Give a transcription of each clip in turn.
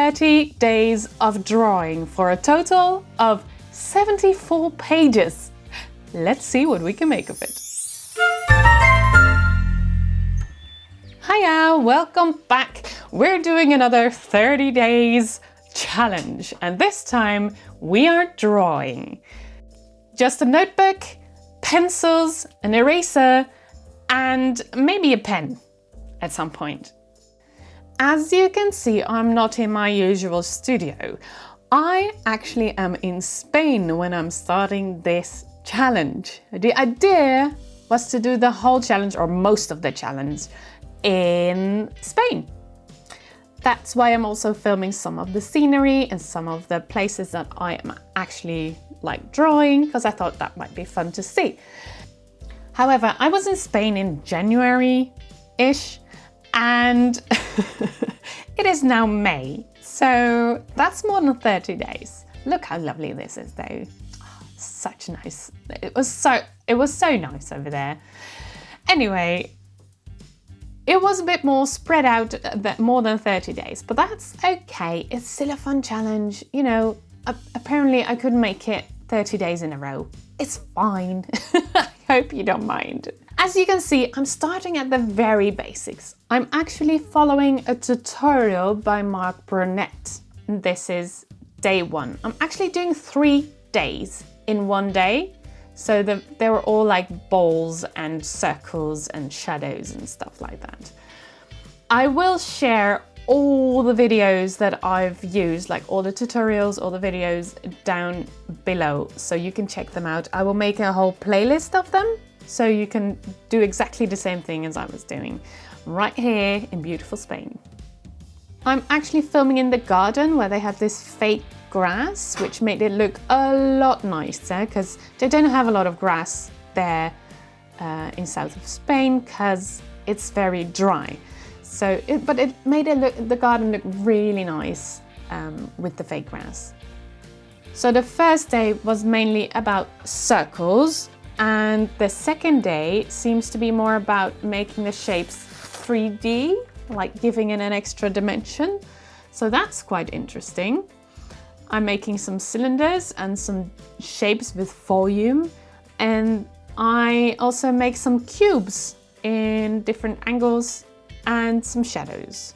30 days of drawing for a total of 74 pages. Let's see what we can make of it. Hiya, welcome back. We're doing another 30 days challenge, and this time we are drawing. Just a notebook, pencils, an eraser, and maybe a pen at some point. As you can see, I'm not in my usual studio. I actually am in Spain when I'm starting this challenge. The idea was to do the whole challenge, or most of the challenge, in Spain. That's why I'm also filming some of the scenery and some of the places that I am actually like drawing, because I thought that might be fun to see. However, I was in Spain in January-ish, and it is now May, so that's more than 30 days. Look how lovely this is though. Such nice. It was so nice over there. Anyway, it was a bit more spread out, more than 30 days, but that's okay. It's still a fun challenge. You know, apparently I couldn't make it 30 days in a row. It's fine. I hope you don't mind. As you can see, I'm starting at the very basics. I'm actually following a tutorial by Mark Burnett. This is day 1. I'm actually doing 3 days in one day. So they were all like balls and circles and shadows and stuff like that. I will share all the videos that I've used, like all the tutorials, all the videos down below, so you can check them out. I will make a whole playlist of them, so you can do exactly the same thing as I was doing right here in beautiful Spain. I'm actually filming in the garden where they have this fake grass, which made it look a lot nicer, because they don't have a lot of grass there in south of Spain, because it's very dry. So, but it made the garden look really nice with the fake grass. So the first day was mainly about circles, and the second day seems to be more about making the shapes 3D, like giving it an extra dimension. So that's quite interesting. I'm making some cylinders and some shapes with volume, and I also make some cubes in different angles and some shadows.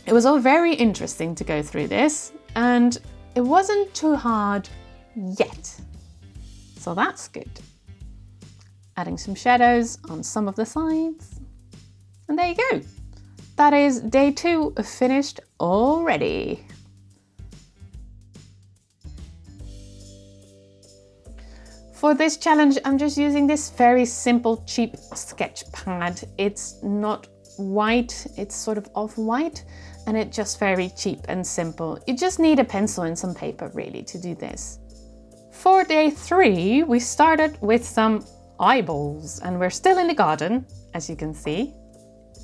It was all very interesting to go through this, and it wasn't too hard yet. So that's good. Adding some shadows on some of the sides, and there you go. That is day 2 finished already. For this challenge, I'm just using this very simple, cheap sketch pad. It's not white, it's sort of off-white, and it's just very cheap and simple. You just need a pencil and some paper really to do this. For day 3, we started with some eyeballs, and we're still in the garden, as you can see.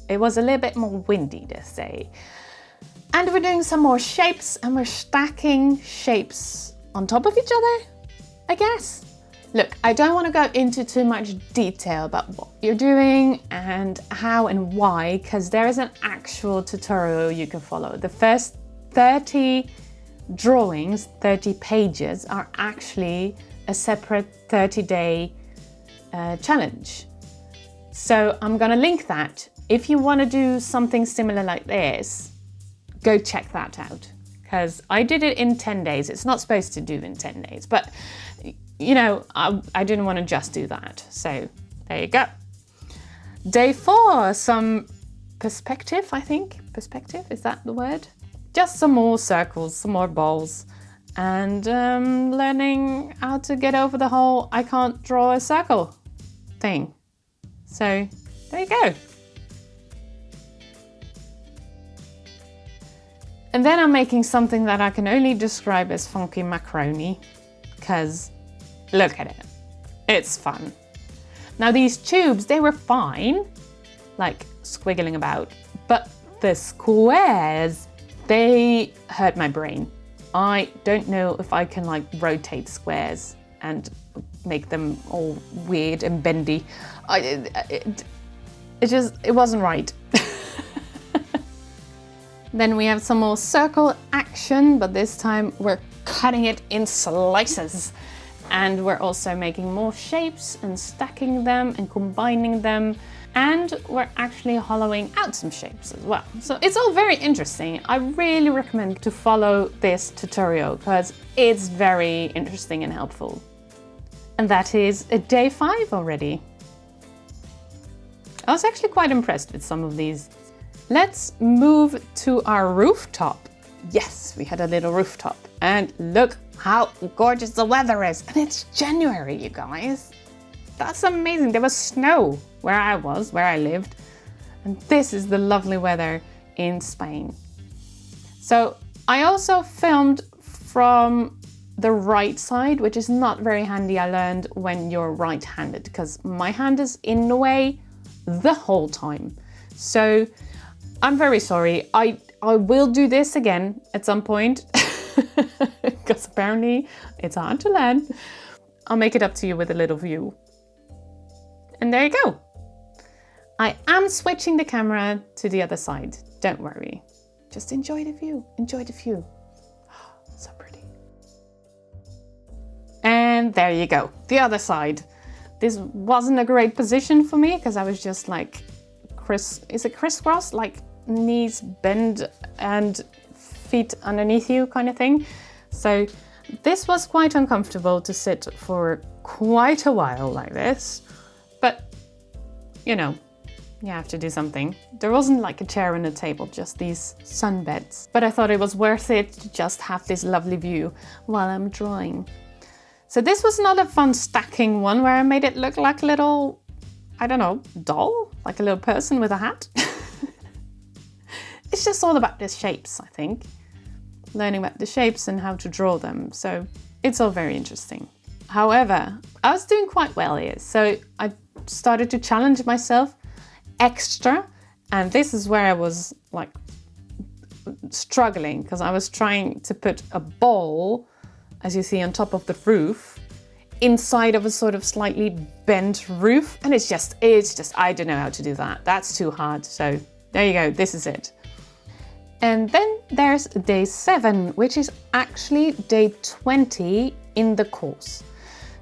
It was a little bit more windy this day. And we're doing some more shapes, and we're stacking shapes on top of each other, I guess. Look, I don't want to go into too much detail about what you're doing and how and why, because there is an actual tutorial you can follow. The first 30 drawings, 30 pages, are actually a separate 30-day challenge. So I'm going to link that. If you want to do something similar like this, go check that out, because I did it in 10 days. It's not supposed to do in 10 days, but you know, I didn't want to just do that. So there you go. Day 4, some perspective, I think. Perspective, is that the word? Just some more circles, some more balls, and learning how to get over the whole I can't draw a circle thing. So there you go. And then I'm making something that I can only describe as funky macaroni, because look at it, it's fun. Now these tubes, they were fine, like squiggling about, but the squares, they hurt my brain. I don't know if I can like rotate squares and make them all weird and bendy. It wasn't right. Then we have some more circle action, but this time we're cutting it in slices. And we're also making more shapes and stacking them and combining them. And we're actually hollowing out some shapes as well. So it's all very interesting. I really recommend to follow this tutorial because it's very interesting and helpful. And that is day 5 already. I was actually quite impressed with some of these. Let's move to our rooftop. Yes, we had a little rooftop. And look how gorgeous the weather is. And it's January, you guys. That's amazing. There was snow where I lived. And this is the lovely weather in Spain. So I also filmed from the right side, which is not very handy, I learned, when you're right-handed, because my hand is in the way the whole time. So I'm very sorry. I will do this again at some point, because apparently it's hard to learn. I'll make it up to you with a little view. And there you go. I am switching the camera to the other side. Don't worry. Just enjoy the view. Enjoy the view. Oh, so pretty. And there you go. The other side. This wasn't a great position for me because I was just like, is it crisscross? Like knees bend and feet underneath you kind of thing. So this was quite uncomfortable to sit for quite a while like this. But, you know, you have to do something. There wasn't like a chair and a table, just these sunbeds. But I thought it was worth it to just have this lovely view while I'm drawing. So this was not a fun stacking one where I made it look like a little, I don't know, doll? Like a little person with a hat? It's just all about the shapes, I think. Learning about the shapes and how to draw them. So it's all very interesting. However, I was doing quite well here. So I started to challenge myself extra. And this is where I was like struggling because I was trying to put a ball, as you see on top of the roof, inside of a sort of slightly bent roof. And it's just, I don't know how to do that. That's too hard. So there you go. This is it. And then there's day 7, which is actually day 20 in the course.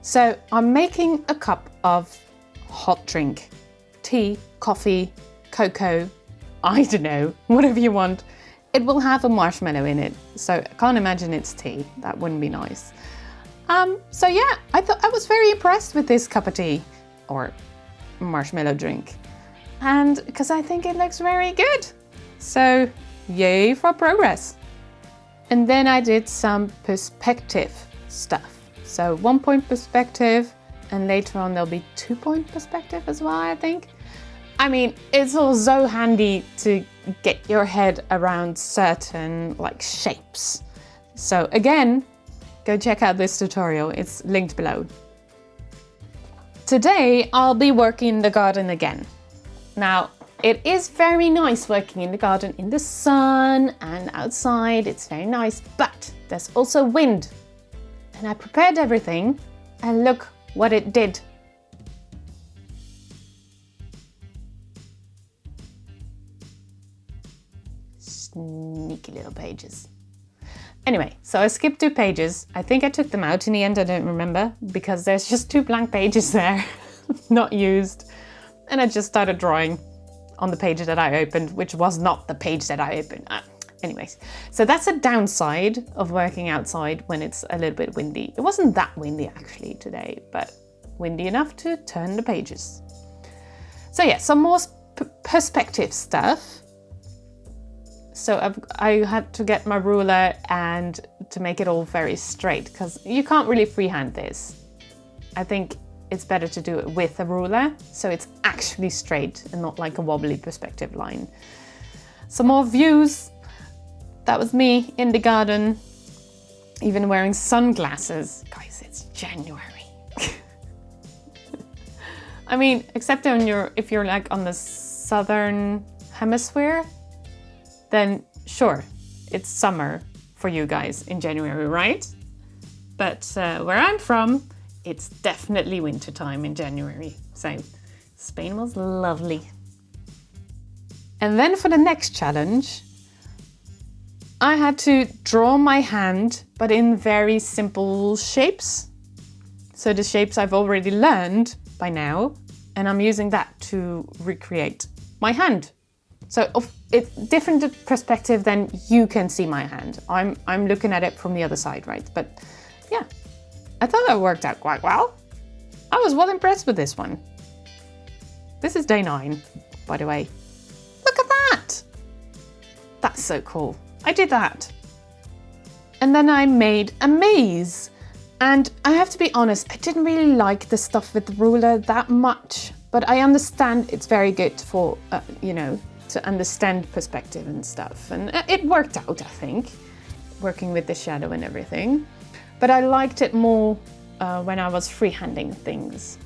So I'm making a cup of hot drink, tea, coffee, cocoa, I don't know, whatever you want. It will have a marshmallow in it. So I can't imagine it's tea. That wouldn't be nice. So yeah, I was very impressed with this cup of tea or marshmallow drink. And because I think it looks very good. So yay for progress. And then I did some perspective stuff. So 1-point perspective, and later on there'll be 2-point perspective as well, I think. I mean, it's all so handy to get your head around certain like shapes. So again, go check out this tutorial, it's linked below. Today, I'll be working in the garden again. Now, it is very nice working in the garden in the sun and outside, it's very nice, but there's also wind. And I prepared everything, and look what it did. Sneaky little pages. Anyway, so I skipped 2 pages. I think I took them out in the end, I don't remember, because there's just 2 blank pages there, not used. And I just started drawing on the page that I opened, which was not the page that I opened. Anyways, so that's a downside of working outside when it's a little bit windy. It wasn't that windy actually today, but windy enough to turn the pages. So yeah, some more perspective stuff. So I had to get my ruler and to make it all very straight because you can't really freehand this. I think it's better to do it with a ruler so it's actually straight and not like a wobbly perspective line. Some more views. That was me in the garden, even wearing sunglasses. Guys, it's January. I mean, except if you're like on the southern hemisphere, then sure, it's summer for you guys in January, right? But where I'm from, it's definitely wintertime in January. So Spain was lovely. And then for the next challenge, I had to draw my hand, but in very simple shapes. So the shapes I've already learned by now, and I'm using that to recreate my hand. So it's different perspective than you can see my hand. I'm looking at it from the other side, right? But yeah, I thought that worked out quite well. I was well impressed with this one. This is day 9, by the way. Look at that! That's so cool. I did that. And then I made a maze. And I have to be honest, I didn't really like the stuff with the ruler that much. But I understand it's very good for, to understand perspective and stuff. And it worked out, I think, working with the shadow and everything. But I liked it more when I was freehanding things.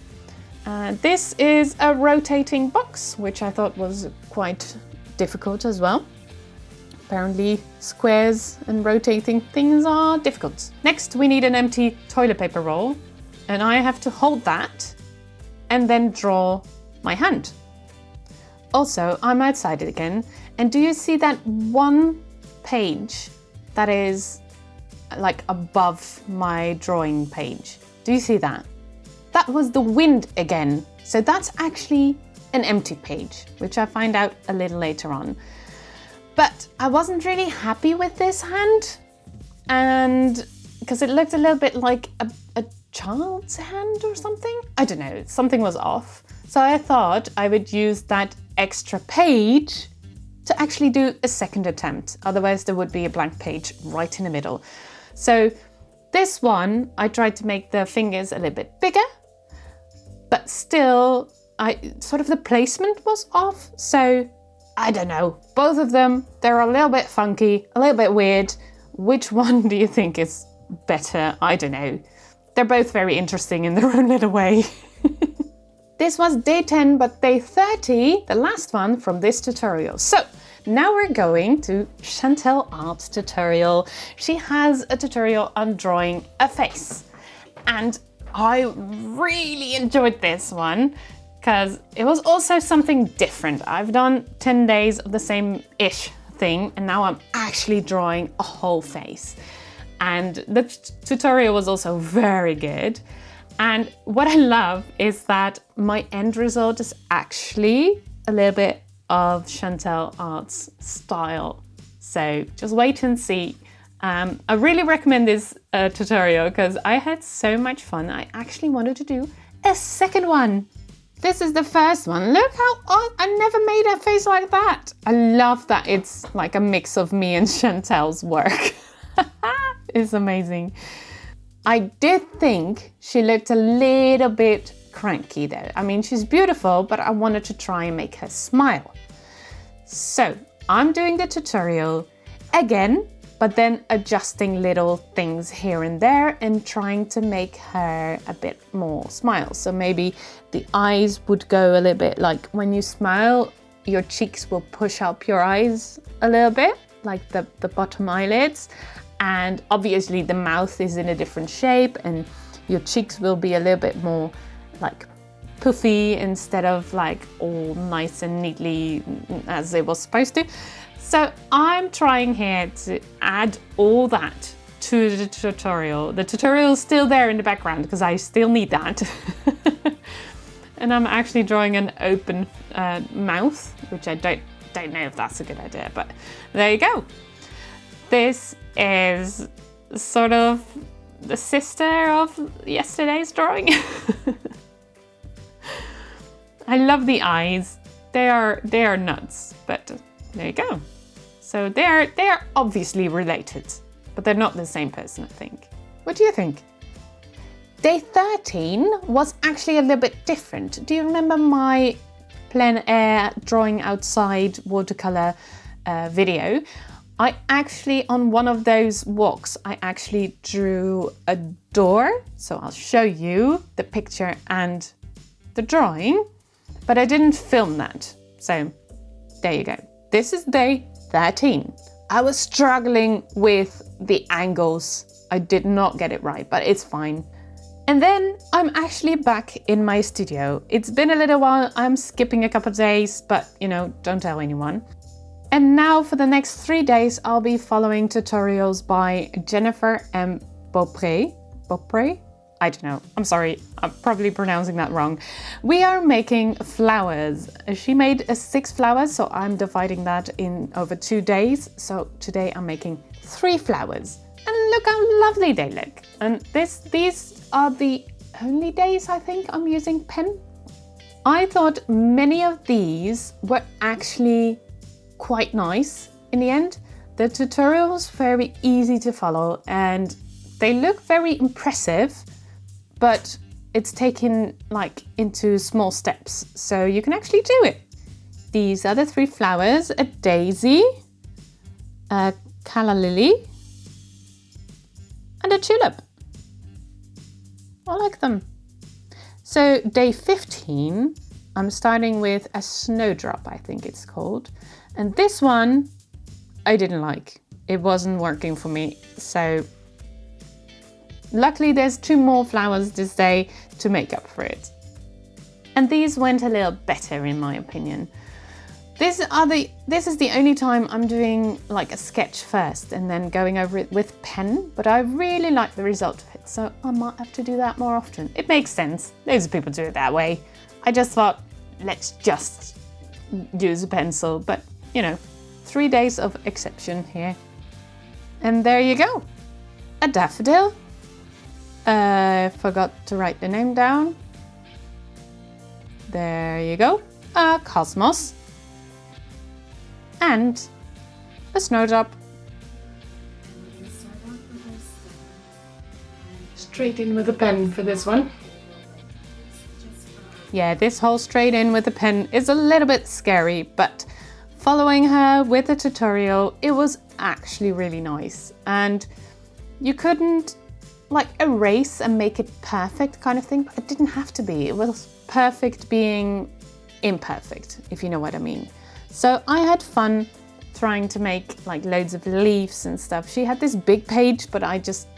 This is a rotating box, which I thought was quite difficult as well. Apparently squares and rotating things are difficult. Next, we need an empty toilet paper roll, and I have to hold that and then draw my hand. Also, I'm outside it again, and do you see that one page that is like above my drawing page? Do you see that? That was the wind again. So that's actually an empty page, which I find out a little later on. But I wasn't really happy with this hand, and because it looked a little bit like a child's hand or something. I don't know, something was off. So I thought I would use that extra page to actually do a second attempt. Otherwise there would be a blank page right in the middle. So this one, I tried to make the fingers a little bit bigger, but still the placement was off. So I don't know, both of them, they're a little bit funky, a little bit weird. Which one do you think is better? I don't know. They're both very interesting in their own little way. This was day 10, but day 30, the last one from this tutorial. So now we're going to Chantel Art's tutorial. She has a tutorial on drawing a face. And I really enjoyed this one because it was also something different. I've done 10 days of the same-ish thing, and now I'm actually drawing a whole face. And the tutorial was also very good. And what I love is that my end result is actually a little bit of Chantel Art's style. So just wait and see. I really recommend this tutorial because I had so much fun. I actually wanted to do a second one. This is the first one. Look how odd. I never made a face like that. I love that it's like a mix of me and Chantel's work. It's amazing. I did think she looked a little bit cranky though. I mean, she's beautiful, but I wanted to try and make her smile. So I'm doing the tutorial again, but then adjusting little things here and there and trying to make her a bit more smile. So maybe the eyes would go a little bit like when you smile, your cheeks will push up your eyes a little bit, like the bottom eyelids. And obviously the mouth is in a different shape and your cheeks will be a little bit more like puffy instead of like all nice and neatly as it was supposed to. So I'm trying here to add all that to the tutorial. The tutorial is still there in the background because I still need that. And I'm actually drawing an open mouth, which I don't know if that's a good idea, but there you go. This is sort of the sister of yesterday's drawing. I love the eyes. They are nuts, but there you go. So they are obviously related, but they're not the same person, I think. What do you think? Day 13 was actually a little bit different. Do you remember my plein air drawing outside watercolor video? I actually, on one of those walks, I actually drew a door. So I'll show you the picture and the drawing, but I didn't film that. So there you go. This is day 13. I was struggling with the angles. I did not get it right, but it's fine. And then I'm actually back in my studio. It's been a little while. I'm skipping a couple of days, but don't tell anyone. And now for the next 3 days, I'll be following tutorials by Jennifer M. Beaupré. I don't know. I'm sorry. I'm probably pronouncing that wrong. We are making flowers. She made 6 flowers, so I'm dividing that in over 2 days. So today I'm making 3 flowers. And look how lovely they look. And these are the only days I think I'm using pen. I thought many of these were actually quite nice in the end. The tutorial was very easy to follow and they look very impressive, but it's taken like into small steps, so you can actually do it. These are the 3 flowers: a daisy, a calla lily, and a tulip. I like them. So day 15, I'm starting with a snowdrop, I think it's called. And this one, I didn't like. It wasn't working for me. So luckily there's 2 more flowers this day to make up for it. And these went a little better in my opinion. This is the only time I'm doing like a sketch first and then going over it with pen, but I really like the result of it, so I might have to do that more often. It makes sense. Loads of people do it that way. I just thought, let's just use a pencil, but you know, 3 days of exception here. And there you go. A daffodil. Forgot to write the name down. There you go. A cosmos. And a snowdrop. Straight in with a pen for this one. Yeah, this whole straight in with a pen is a little bit scary, but following her with a tutorial, it was actually really nice. And you couldn't like erase and make it perfect kind of thing, but it didn't have to be. It was perfect being imperfect, if you know what I mean. So I had fun trying to make like loads of leaves and stuff. She had this big page, but I just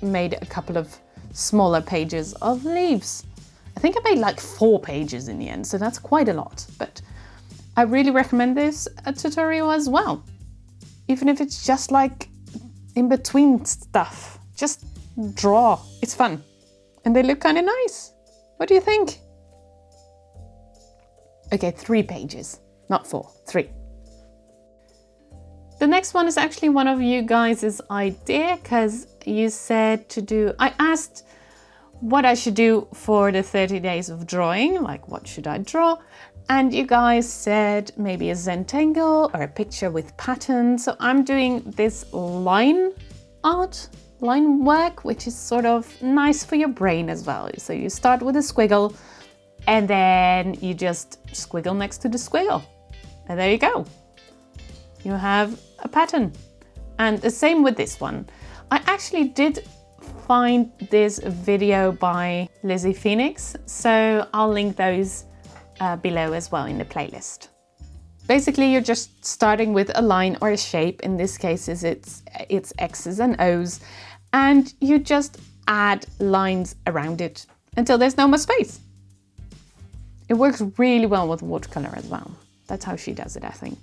made a couple of smaller pages of leaves. I think I made like 4 pages in the end, so that's quite a lot. But I really recommend this tutorial as well. Even if it's just like in between stuff, just draw. It's fun. And they look kind of nice. What do you think? Okay, 3 pages. Not 4, 3. The next one is actually one of you guys' idea, because you said to do, I asked what I should do for the 30 days of drawing, like what should I draw? And you guys said maybe a Zentangle or a picture with patterns. So I'm doing this line art, line work, which is sort of nice for your brain as well. So you start with a squiggle and then you just squiggle next to the squiggle. And there you go. You have a pattern. And the same with this one. I actually did find this video by Lizzie Phoenix, so I'll link those below as well in the playlist. Basically, you're just starting with a line or a shape. In this case, it's X's and O's, and you just add lines around it until there's no more space. It works really well with watercolor as well. That's how she does it, I think.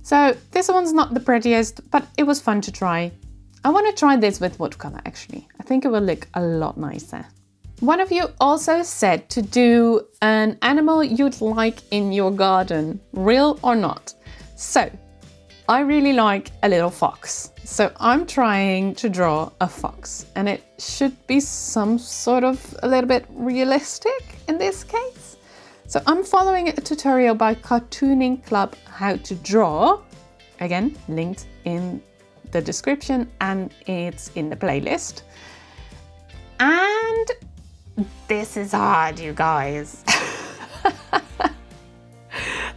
So this one's not the prettiest, but it was fun to try. I want to try this with watercolor actually. I think it will look a lot nicer. One of you also said to do an animal you'd like in your garden, real or not. So I really like a little fox. So I'm trying to draw a fox, and it should be some sort of a little bit realistic in this case. So I'm following a tutorial by Cartooning Club how to draw. Again, linked in the description and it's in the playlist. And this is hard, you guys.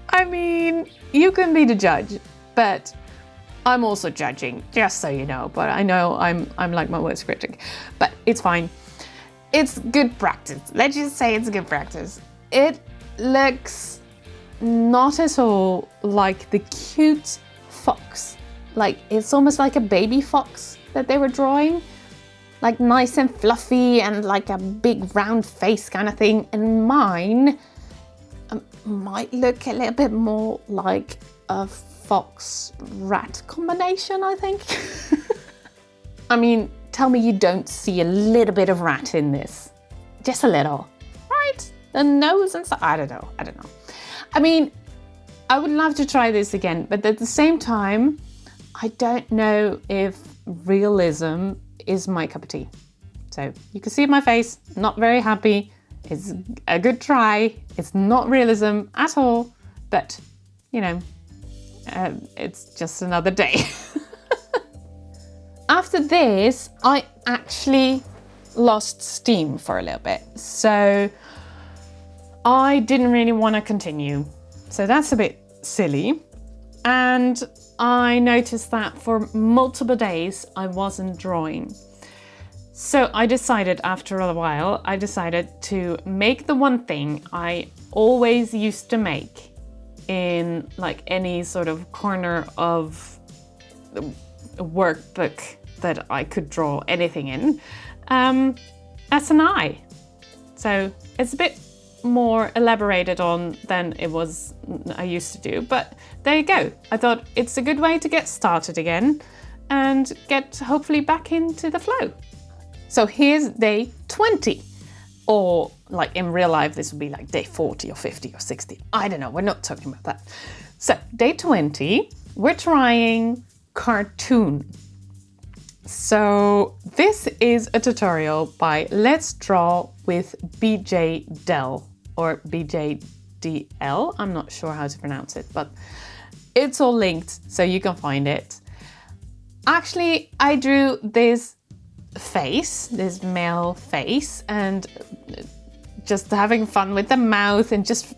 I mean, you can be the judge, but I'm also judging, just so you know. But I know I'm like my worst critic, but it's fine. It's good practice. Let's just say it's good practice. It looks not at all like the cute fox. Like it's almost like a baby fox that they were drawing, like nice and fluffy and like a big round face kind of thing. And mine might look a little bit more like a fox-rat combination, I think. I mean, tell me you don't see a little bit of rat in this. Just a little, right? The nose and stuff, I don't know. I mean, I would love to try this again, but at the same time, I don't know if realism is my cup of tea. So you can see my face, not very happy. It's a good try. It's not realism at all, but you know, it's just another day. After this, I actually lost steam for a little bit. So I didn't really want to continue. So that's a bit silly. And I noticed that for multiple days I wasn't drawing. So I decided after a while, to make the one thing I always used to make in like any sort of corner of a workbook that I could draw anything in, as an eye. So it's a bit more elaborated on than I used to do, but there you go. I thought it's a good way to get started again and get hopefully back into the flow. So here's day 20, or like in real life, this would be like day 40 or 50 or 60. I don't know, we're not talking about that. So day 20, we're trying cartoon. So this is a tutorial by Let's Draw with BJ Dell or BJDL. I'm not sure how to pronounce it, but it's all linked so you can find it. Actually, I drew this male face, and just having fun with the mouth, and just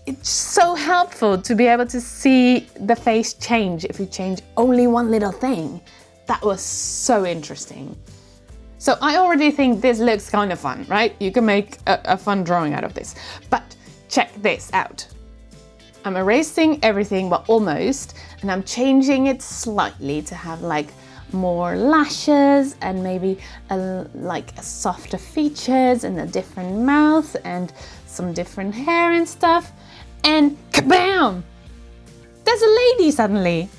it's so helpful to be able to see the face change if you change only one little thing. That was so interesting. So I already think this looks kind of fun, right? You can make a fun drawing out of this. But check this out. I'm erasing everything, but almost, and I'm changing it slightly to have like more lashes and maybe like softer features and a different mouth and some different hair and stuff. And kabam! There's a lady suddenly.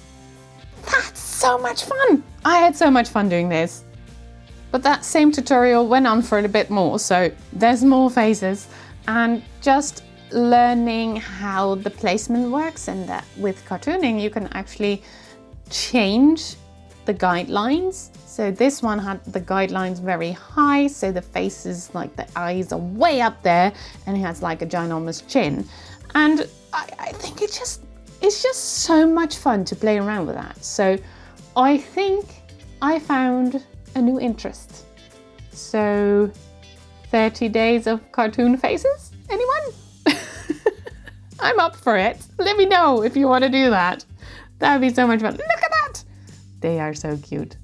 That's so much fun. I had so much fun doing this. But that same tutorial went on for a bit more, so there's more phases, and just learning how the placement works, and that with cartooning you can actually change the guidelines. So this one had the guidelines very high, so the face is like the eyes are way up there, and he has like a ginormous chin. And I think it's just so much fun to play around with that. So I think I found a new interest. So 30 days of cartoon faces? Anyone? I'm up for it. Let me know if you want to do that. That would be so much fun. Look at that! They are so cute.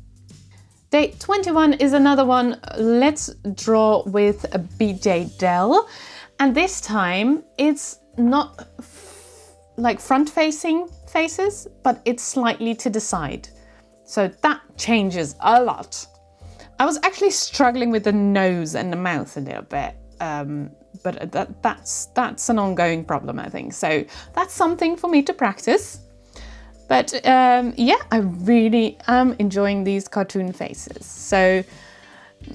Day 21 is another one. Let's draw with a BJ Dell. And this time it's not like front-facing faces, but it's slightly to the side. So that changes a lot. I was actually struggling with the nose and the mouth a little bit, but that's an ongoing problem, I think. So that's something for me to practice. But yeah, I really am enjoying these cartoon faces. So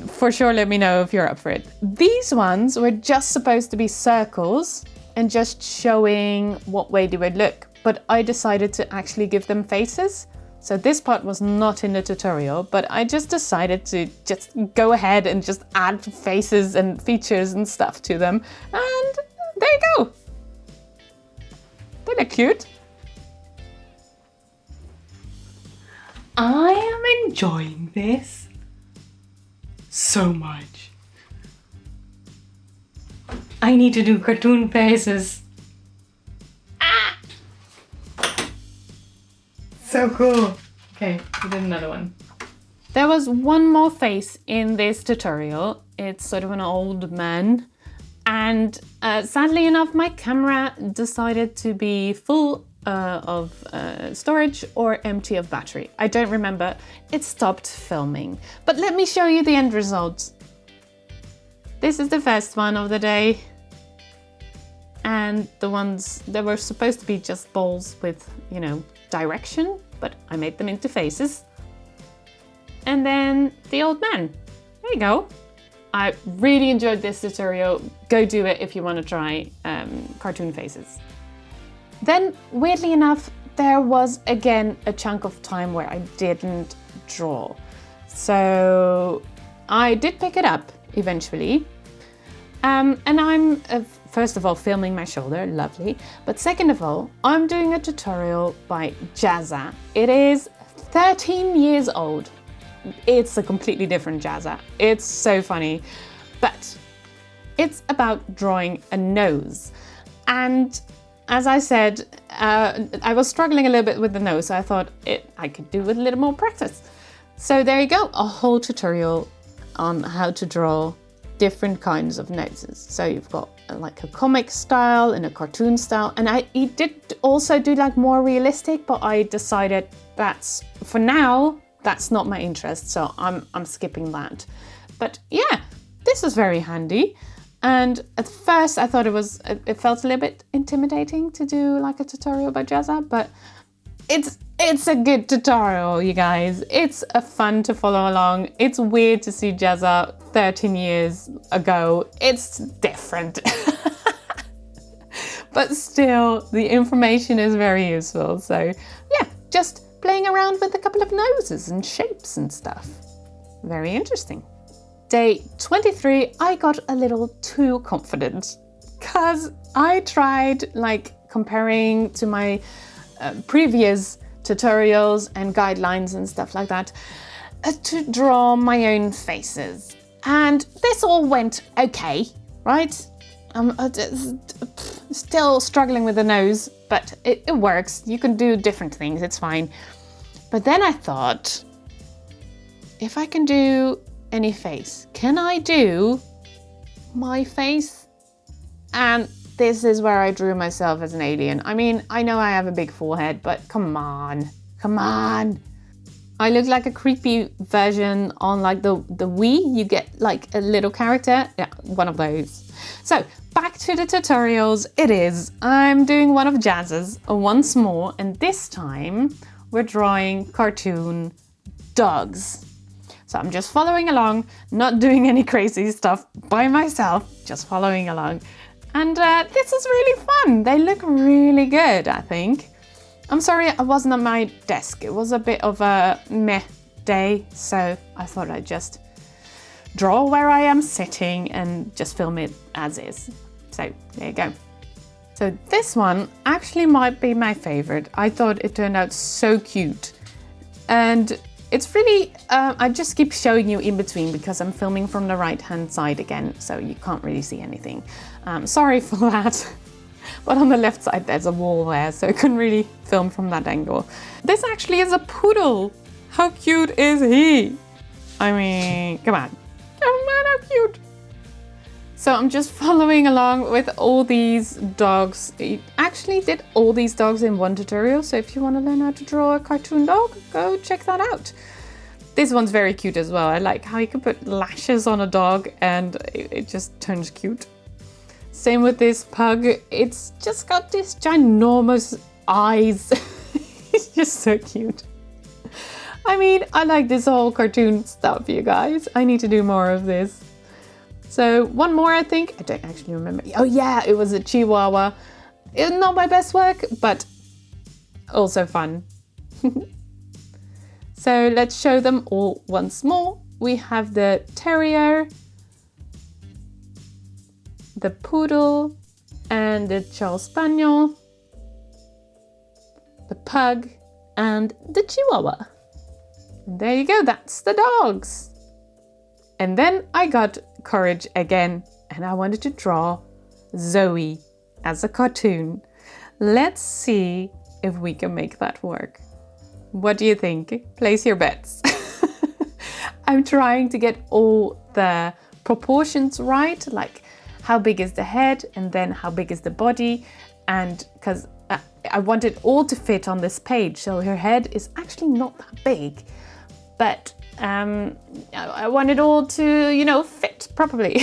for sure, let me know if you're up for it. These ones were just supposed to be circles and just showing what way they would look, but I decided to actually give them faces. So this part was not in the tutorial, but I just decided to just go ahead and just add faces and features and stuff to them. And there you go. They look cute. I am enjoying this so much. I need to do cartoon faces. Ah! So cool. Okay, we did another one. There was one more face in this tutorial. It's sort of an old man. And sadly enough, my camera decided to be full of storage or empty of battery. I don't remember. It stopped filming. But let me show you the end result. This is the first one of the day. And the ones that were supposed to be just balls with, you know, direction, but I made them into faces. And then the old man. There you go. I really enjoyed this tutorial. Go do it if you want to try cartoon faces. Then, weirdly enough, there was again a chunk of time where I didn't draw. So I did pick it up eventually. And I'm, first of all, filming my shoulder, lovely. But second of all, I'm doing a tutorial by Jazza. It is 13 years old. It's a completely different Jazza. It's so funny. But it's about drawing a nose. And as I said, I was struggling a little bit with the nose, so I thought I could do with a little more practice. So there you go, a whole tutorial on how to draw different kinds of noses. So you've got like a comic style and a cartoon style. And I did also do like more realistic, but I decided for now, that's not my interest. So I'm skipping that. But yeah, this was very handy. And at first I thought it felt a little bit intimidating to do like a tutorial by Jazza, but it's a good tutorial, you guys. It's fun to follow along. It's weird to see Jazza 13 years ago. It's different. But still, the information is very useful. So yeah, just playing around with a couple of noses and shapes and stuff. Very interesting. Day 23, I got a little too confident because I tried like comparing to my previous tutorials and guidelines and stuff like that to draw my own faces. And this all went okay, right? I'm still struggling with the nose, but it works. You can do different things, it's fine. But then I thought, if I can do any face, can I do my face? And this is where I drew myself as an alien. I mean, I know I have a big forehead, but come on. I look like a creepy version on like the Wii. You get like a little character. Yeah, one of those. So back to the tutorials. I'm doing one of Jazza's once more, and this time we're drawing cartoon dogs. So I'm just following along, not doing any crazy stuff by myself, just following along. And this is really fun. They look really good, I think. I'm sorry I wasn't at my desk. It was a bit of a meh day, so I thought I'd just draw where I am sitting and just film it as is. So there you go. So this one actually might be my favorite. I thought it turned out so cute. And it's really, I just keep showing you in between because I'm filming from the right-hand side again, so you can't really see anything. Sorry for that. But on the left side, there's a wall there, so I couldn't really film from that angle. This actually is a poodle. How cute is he? I mean, come on. Oh man, how cute. So I'm just following along with all these dogs. I actually did all these dogs in one tutorial, so if you want to learn how to draw a cartoon dog, go check that out. This one's very cute as well. I like how you can put lashes on a dog and it just turns cute. Same with this pug. It's just got these ginormous eyes. It's just so cute. I mean, I like this whole cartoon stuff, you guys. I need to do more of this. So one more, I think. I don't actually remember. Oh yeah, it was a Chihuahua. It's not my best work, but also fun. So let's show them all once more. We have the terrier, the poodle, and the Charles Spaniel, the pug, and the Chihuahua. And there you go, that's the dogs. And then I got courage again, and I wanted to draw Zoe as a cartoon. Let's see if we can make that work. What do you think? Place your bets. I'm trying to get all the proportions right, like how big is the head and then how big is the body, and because I want it all to fit on this page, so her head is actually not that big, but I want it all to, fit properly.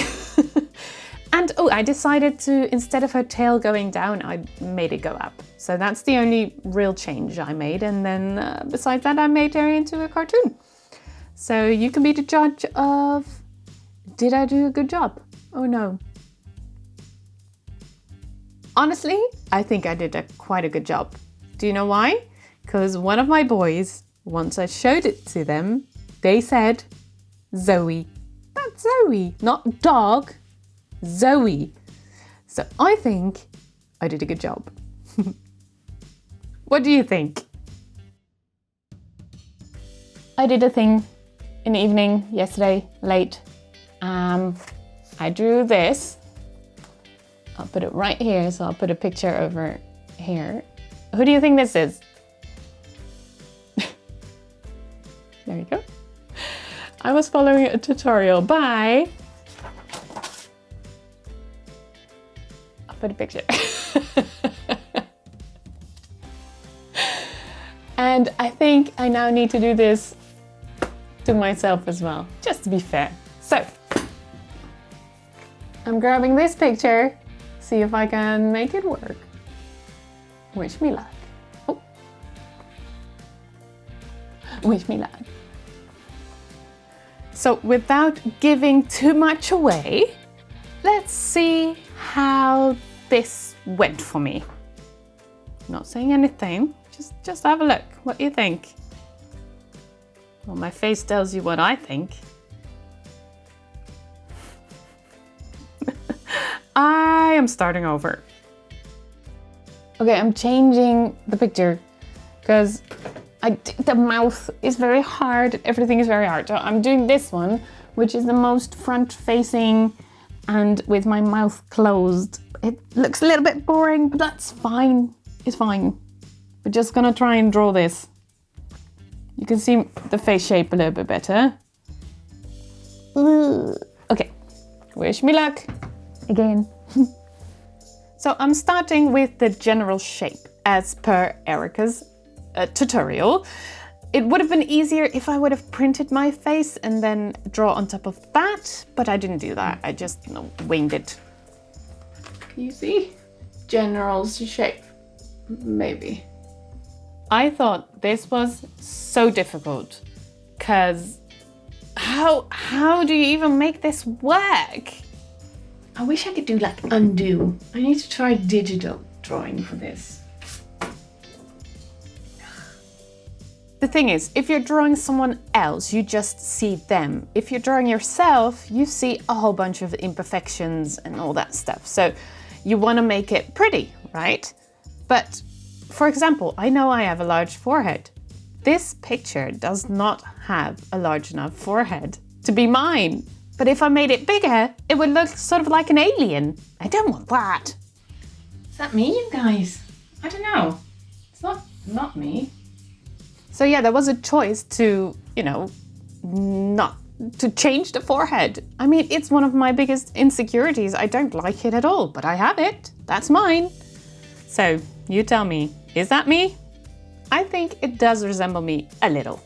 And oh, I decided to, instead of her tail going down, I made it go up. So that's the only real change I made. And then besides that, I made her into a cartoon. So you can be the judge of, did I do a good job? Oh no. Honestly, I think I did quite a good job. Do you know why? Because one of my boys, once I showed it to them, they said, Zoe. That's Zoe, not dog. Zoe. So I think I did a good job. What do you think? I did a thing in the evening yesterday, late. I drew this. I'll put it right here, so I'll put a picture over here. Who do you think this is? There you go. I was following a tutorial by... I'll put a picture. And I think I now need to do this to myself as well, just to be fair. So, I'm grabbing this picture, see if I can make it work. Wish me luck. Oh. Wish me luck. So without giving too much away, let's see how this went for me. Not saying anything, just have a look. What do you think? Well, my face tells you what I think. I am starting over. Okay, I'm changing the picture because the mouth is very hard, everything is very hard. So I'm doing this one, which is the most front-facing and with my mouth closed. It looks a little bit boring, but that's fine. It's fine. We're just gonna try and draw this. You can see the face shape a little bit better. Okay, wish me luck again. So I'm starting with the general shape as per Erica's tutorial. It would have been easier if I would have printed my face and then draw on top of that, but I didn't do that. I just winged it. You see? General shape, maybe. I thought this was so difficult because how do you even make this work? I wish I could do like undo. I need to try digital drawing for this. The thing is, if you're drawing someone else, you just see them. If you're drawing yourself, you see a whole bunch of imperfections and all that stuff. So you want to make it pretty, right? But for example, I know I have a large forehead. This picture does not have a large enough forehead to be mine. But if I made it bigger, it would look sort of like an alien. I don't want that. Is that me, you guys? I don't know. It's not me. So yeah, there was a choice to, not to change the forehead. I mean, it's one of my biggest insecurities. I don't like it at all, but I have it. That's mine. So you tell me, is that me? I think it does resemble me a little.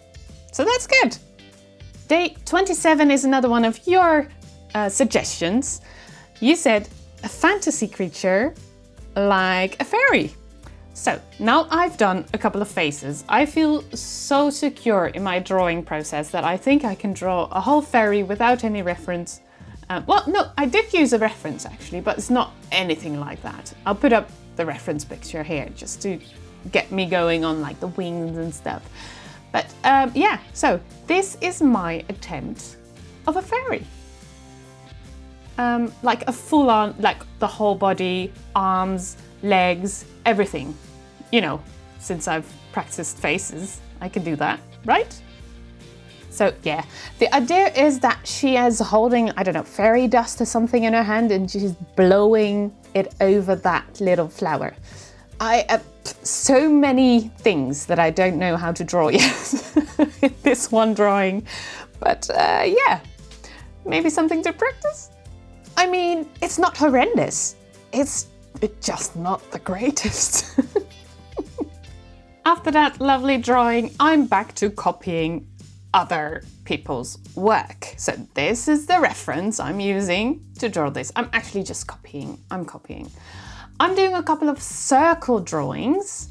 So that's good. Day 27 is another one of your suggestions. You said a fantasy creature like a fairy. So now I've done a couple of faces. I feel so secure in my drawing process that I think I can draw a whole fairy without any reference. Well, no, I did use a reference actually, but it's not anything like that. I'll put up the reference picture here just to get me going on like the wings and stuff. But yeah, so this is my attempt of a fairy. Like a full-on, like the whole body, arms, legs, everything. Since I've practiced faces, I can do that, right? So yeah, the idea is that she is holding, I don't know, fairy dust or something in her hand and she's blowing it over that little flower. I have so many things that I don't know how to draw yet in this one drawing. But yeah, maybe something to practice. I mean, it's not horrendous. It's just not the greatest. After that lovely drawing, I'm back to copying other people's work. So this is the reference I'm using to draw this. I'm actually just copying. I'm doing a couple of circle drawings,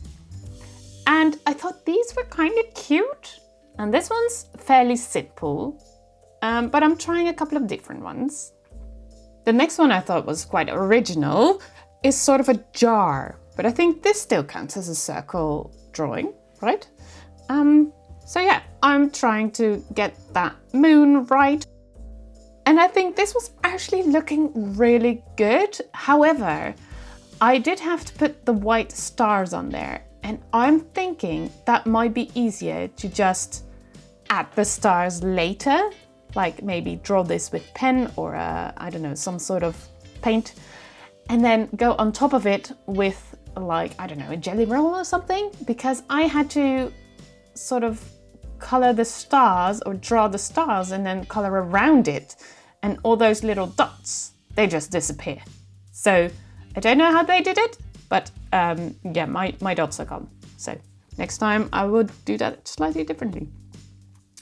and I thought these were kind of cute. And this one's fairly simple, but I'm trying a couple of different ones. The next one I thought was quite original is sort of a jar, but I think this still counts as a circle drawing, right? So yeah, I'm trying to get that moon right. And I think this was actually looking really good. However, I did have to put the white stars on there, and I'm thinking that might be easier to just add the stars later, like maybe draw this with pen or I don't know, some sort of paint, and then go on top of it with like, I don't know, a jelly roll or something, because I had to sort of color the stars or draw the stars and then color around it, and all those little dots, they just disappear. So I don't know how they did it, but yeah, my dots are gone. So next time I would do that slightly differently.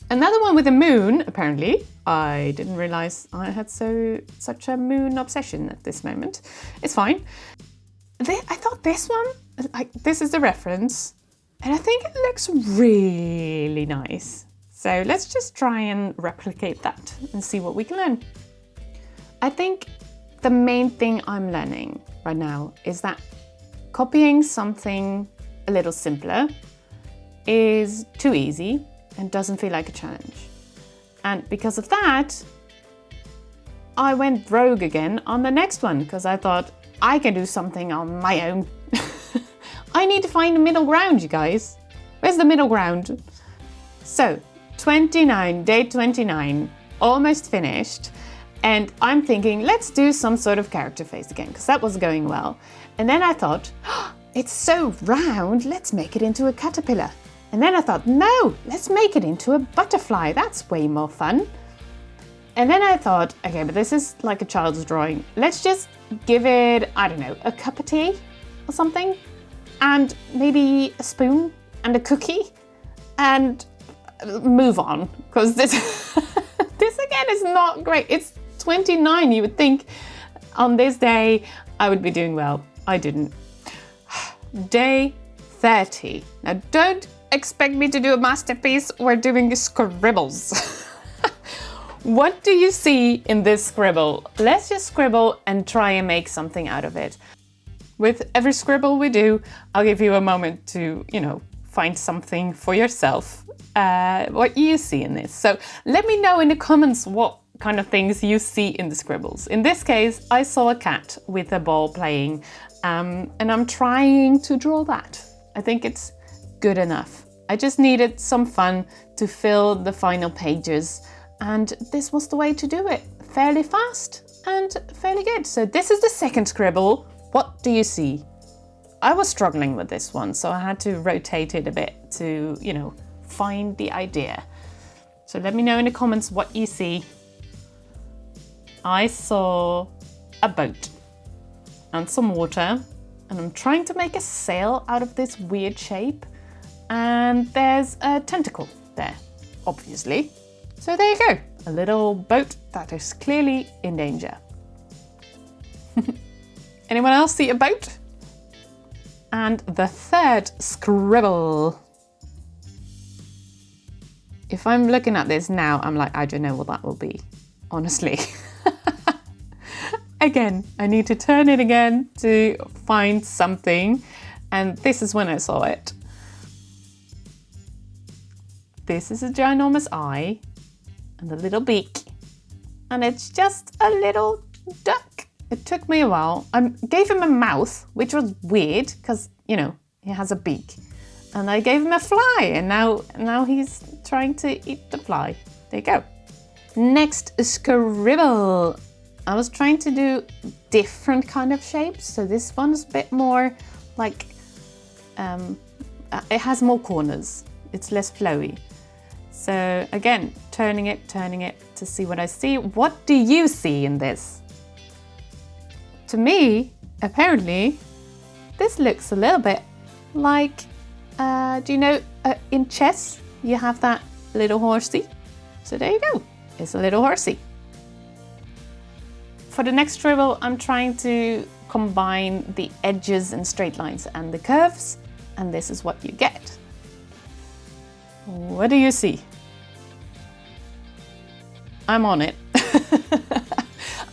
Another one with a moon, apparently. I didn't realize I had such a moon obsession at this moment. It's fine. I thought this one, like, this is the reference, and I think it looks really nice. So let's just try and replicate that and see what we can learn. I think the main thing I'm learning right now is that copying something a little simpler is too easy and doesn't feel like a challenge. And because of that, I went rogue again on the next one, because I thought I can do something on my own. I need to find a middle ground, you guys. Where's the middle ground? So, day 29, almost finished. And I'm thinking, let's do some sort of character face again, because that was going well. And then I thought, oh, it's so round, let's make it into a caterpillar. And then I thought, no, let's make it into a butterfly. That's way more fun. And then I thought, okay, but this is like a child's drawing. Let's just give it, I don't know, a cup of tea or something, and maybe a spoon and a cookie, and move on, because this this again is not great. It's 29. You would think on this day I would be doing well. I didn't. Day 30. Now don't expect me to do a masterpiece. We're doing scribbles. What do you see in this scribble? Let's just scribble and try and make something out of it. With every scribble we do, I'll give you a moment to, find something for yourself, what you see in this. So let me know in the comments what kind of things you see in the scribbles. In this case, I saw a cat with a ball playing, and I'm trying to draw that. I think it's good enough. I just needed some fun to fill the final pages, and this was the way to do it. Fairly fast and fairly good. So this is the second scribble. What do you see? I was struggling with this one, so I had to rotate it a bit to, find the idea. So let me know in the comments what you see. I saw a boat and some water, and I'm trying to make a sail out of this weird shape, and there's a tentacle there, obviously. So there you go, a little boat that is clearly in danger. Anyone else see a boat? And the third scribble. If I'm looking at this now, I'm like, I don't know what that will be, honestly. Again, I need to turn it again to find something. And this is when I saw it. This is a ginormous eye and a little beak. And it's just a little duck. It took me a while. I gave him a mouth, which was weird because, he has a beak. And I gave him a fly, and now he's trying to eat the fly. There you go. Next, scribble. I was trying to do different kind of shapes. So this one's a bit more like, it has more corners. It's less flowy. So again, turning it to see what I see. What do you see in this? To me, apparently, this looks a little bit like, in chess, you have that little horsey. So there you go, it's a little horsey. For the next scribble, I'm trying to combine the edges and straight lines and the curves, and this is what you get. What do you see? I'm on it.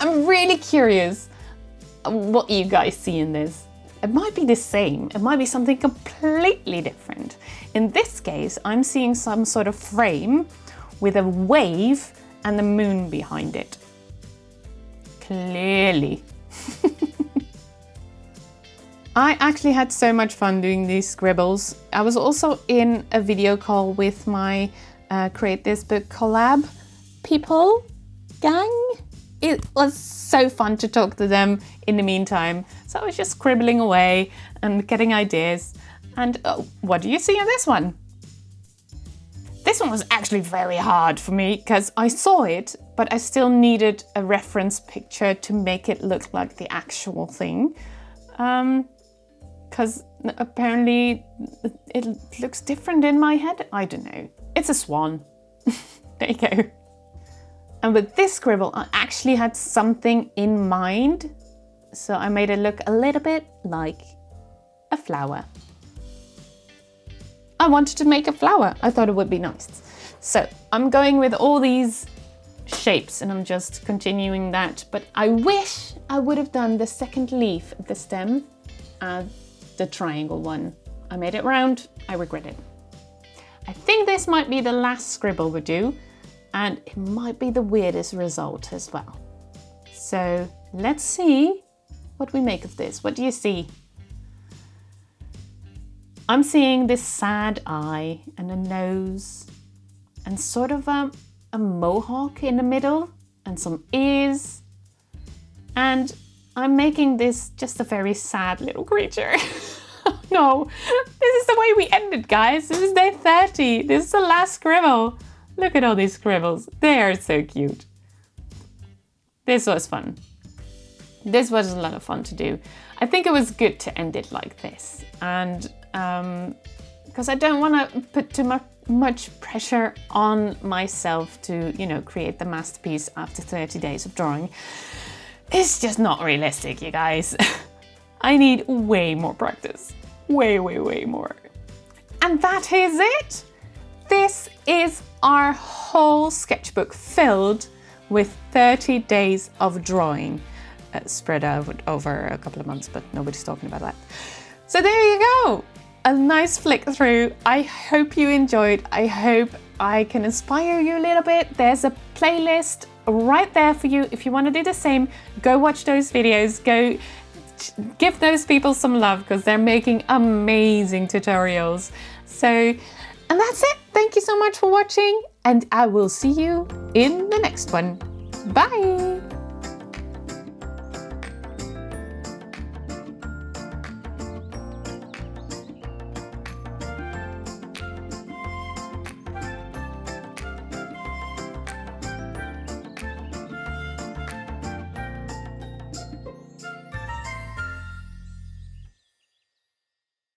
I'm really curious what you guys see in this. It might be the same, it might be something completely different. In this case, I'm seeing some sort of frame with a wave and the moon behind it. Clearly. I actually had so much fun doing these scribbles. I was also in a video call with my Create This Book collab people gang. It was so fun to talk to them in the meantime. So I was just scribbling away and getting ideas. And what do you see in this one? This one was actually very hard for me because I saw it, but I still needed a reference picture to make it look like the actual thing. Because apparently it looks different in my head. I don't know. It's a swan. There you go. And with this scribble, I actually had something in mind. So I made it look a little bit like a flower. I wanted to make a flower. I thought it would be nice. So I'm going with all these shapes and I'm just continuing that. But I wish I would have done the second leaf of the stem and the triangle one. I made it round. I regret it. I think this might be the last scribble we do. And it might be the weirdest result as well. So let's see what we make of this. What do you see? I'm seeing this sad eye and a nose and sort of a mohawk in the middle and some ears. And I'm making this just a very sad little creature. Oh no, this is the way we ended, guys. This is day 30. This is the last scribble. Look at all these scribbles. They are so cute. This was fun. This was a lot of fun to do. I think it was good to end it like this. And because I don't want to put too much pressure on myself to, you know, create the masterpiece after 30 days of drawing. It's just not realistic, you guys. I need way more practice. Way more. And that is it. This is our whole sketchbook filled with 30 days of drawing, spread out over a couple of months, but nobody's talking about that. So there you go, a nice flick through. I hope you enjoyed. I hope I can inspire you a little bit. There's a playlist right there for you. If you want to do the same, go watch those videos, go give those people some love because they're making amazing tutorials. And that's it. Thank you so much for watching, and I will see you in the next one. Bye!